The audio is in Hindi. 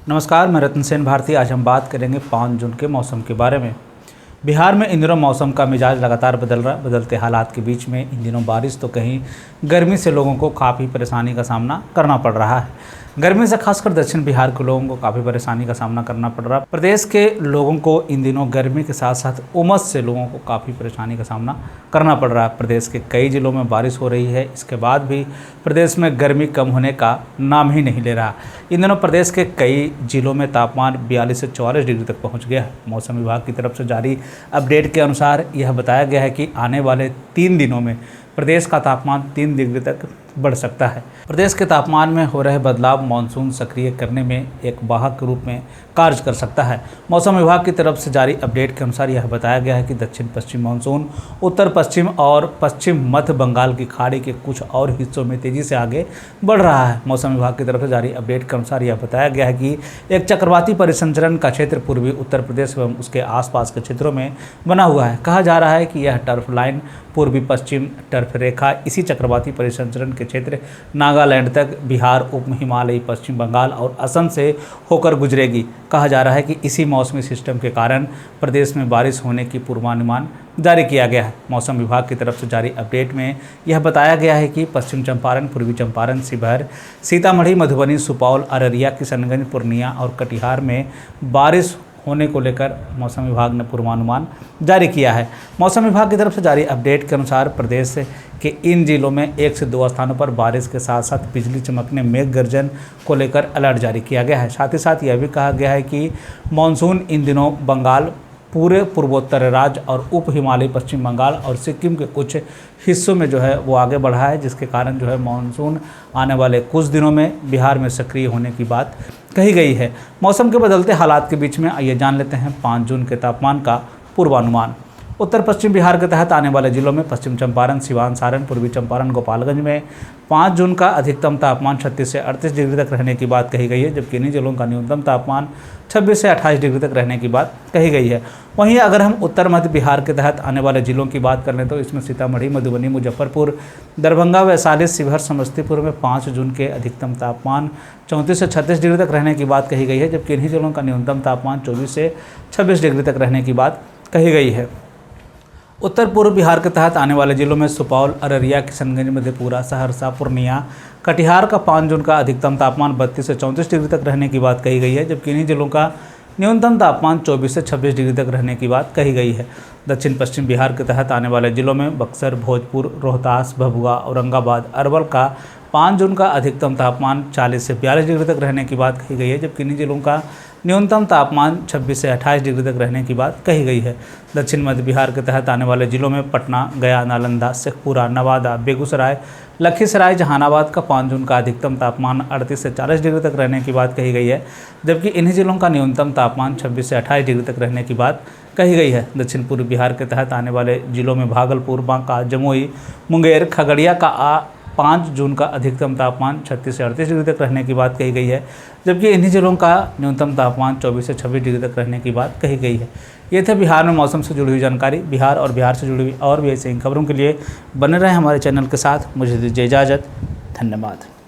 नमस्कार, मैं रतन सेन भारती। आज हम बात करेंगे 5 जून के मौसम के बारे में। बिहार में इन दिनों मौसम का मिजाज लगातार बदलते हालात के बीच में इन दिनों बारिश तो कहीं गर्मी से लोगों को काफ़ी परेशानी का सामना करना पड़ रहा है। गर्मी से खासकर दक्षिण बिहार के लोगों को काफ़ी परेशानी का सामना करना पड़ रहा है। प्रदेश के लोगों को इन दिनों गर्मी के साथ साथ उमस से लोगों को काफ़ी परेशानी का सामना करना पड़ रहा है। प्रदेश के कई जिलों में बारिश हो रही है, इसके बाद भी प्रदेश में गर्मी कम होने का नाम ही नहीं ले रहा। इन दिनों प्रदेश के कई जिलों में तापमान 42 से 44 डिग्री तक पहुंच गया है। मौसम विभाग की तरफ से जारी अपडेट के अनुसार यह बताया गया है कि आने वाले 3 दिनों में प्रदेश का तापमान 3 डिग्री तक बढ़ सकता है। प्रदेश के तापमान में हो रहे बदलाव मानसून सक्रिय करने में एक वाहक के रूप में कार्य कर सकता है। मौसम विभाग की तरफ से जारी अपडेट के अनुसार यह बताया गया है कि दक्षिण पश्चिम मानसून उत्तर पश्चिम और पश्चिम मध्य बंगाल की खाड़ी के कुछ और हिस्सों में तेजी से आगे बढ़ रहा है। मौसम विभाग की तरफ से जारी अपडेट के अनुसार यह बताया गया है कि एक चक्रवाती परिसंचरण का क्षेत्र पूर्वी उत्तर प्रदेश एवं उसके आसपास के क्षेत्रों में बना हुआ है। कहा जा रहा है कि यह टर्फ लाइन पूर्वी पश्चिम टर्फ रेखा इसी चक्रवाती परिसंचरण के क्षेत्र नागालैंड तक बिहार, उप हिमालयी पश्चिम बंगाल और असम से होकर गुजरेगी। कहा जा रहा है कि इसी मौसमी सिस्टम के कारण प्रदेश में बारिश होने की पूर्वानुमान जारी किया गया है। मौसम विभाग की तरफ से जारी अपडेट में यह बताया गया है कि पश्चिम चंपारण, पूर्वी चंपारण, शिवहर, सीतामढ़ी, मधुबनी, सुपौल, अररिया, किशनगंज, पूर्णिया और कटिहार में बारिश होने को लेकर मौसम विभाग ने पूर्वानुमान जारी किया है। मौसम विभाग की तरफ से जारी अपडेट के अनुसार प्रदेश के इन जिलों में 1 से 2 स्थानों पर बारिश के साथ साथ बिजली चमकने, मेघ गर्जन को लेकर अलर्ट जारी किया गया है। साथ ही साथ यह भी कहा गया है कि मानसून इन दिनों बंगाल, पूरे पूर्वोत्तर राज्य और उप हिमालयी पश्चिम बंगाल और सिक्किम के कुछ हिस्सों में जो है वो आगे बढ़ा है, जिसके कारण जो है मानसून आने वाले कुछ दिनों में बिहार में सक्रिय होने की बात कही गई है। मौसम के बदलते हालात के बीच में आइए जान लेते हैं 5 जून के तापमान का पूर्वानुमान। उत्तर पश्चिम बिहार के तहत आने वाले जिलों में पश्चिम चंपारण, सिवान, सारण, पूर्वी चंपारण, गोपालगंज में 5 जून का अधिकतम तापमान 36 से 38 डिग्री तक रहने की बात कही गई है, जबकि इन्हीं जिलों का न्यूनतम तापमान 26 से 28 डिग्री तक रहने की बात कही गई है। वहीं अगर हम उत्तर मध्य बिहार के तहत आने वाले जिलों की बात कर लें तो इसमें सीतामढ़ी, मधुबनी, मुजफ्फरपुर, दरभंगा, वैशाली, शिवहर, समस्तीपुर में 5 जून के अधिकतम तापमान 34 से 36 डिग्री तक रहने की बात कही गई है, जबकि इन्हीं जिलों का न्यूनतम तापमान 24 से 26 डिग्री तक रहने की बात कही गई है। उत्तर पूर्व बिहार के तहत आने वाले जिलों में सुपौल, अररिया, किशनगंज, मधेपुरा, सहरसा, पूर्णिया, कटिहार का 5 जून का अधिकतम तापमान 32 से 34 डिग्री तक रहने की बात कही गई है, जबकि इन्हीं जिलों का न्यूनतम तापमान 24 से 26 डिग्री तक रहने की बात कही गई है। दक्षिण पश्चिम बिहार के तहत आने वाले जिलों में बक्सर, भोजपुर, रोहतास, भभुआ, औरंगाबाद, अरवल का 5 जून का अधिकतम तापमान 40 से 42 डिग्री तक रहने की बात कही गई है, जबकि इन्हीं जिलों का न्यूनतम तापमान 26 से 28 डिग्री तक रहने की बात कही गई है। दक्षिण मध्य बिहार के तहत आने वाले जिलों में पटना, गया, नालंदा, शेखपुरा, नवादा, बेगूसराय, लखीसराय, जहानाबाद का 5 जून का अधिकतम तापमान 38 से 40 डिग्री तक रहने की बात कही गई है, जबकि इन्हीं जिलों का न्यूनतम तापमान 26 से 28 डिग्री तक रहने की बात कही गई है। दक्षिण पूर्व बिहार के तहत आने वाले जिलों में भागलपुर, बांका, जमुई, मुंगेर, खगड़िया का 5 जून का अधिकतम तापमान 36 से 38 डिग्री तक रहने की बात कही गई है, जबकि इन्हीं जिलों का न्यूनतम तापमान 24 से 26 डिग्री तक रहने की बात कही गई है। ये थे बिहार में मौसम से जुड़ी हुई जानकारी। बिहार और बिहार से जुड़ी हुई और भी ऐसी खबरों के लिए बने रहें हमारे चैनल के साथ। मुझे दीजिए इजाज़त। धन्यवाद।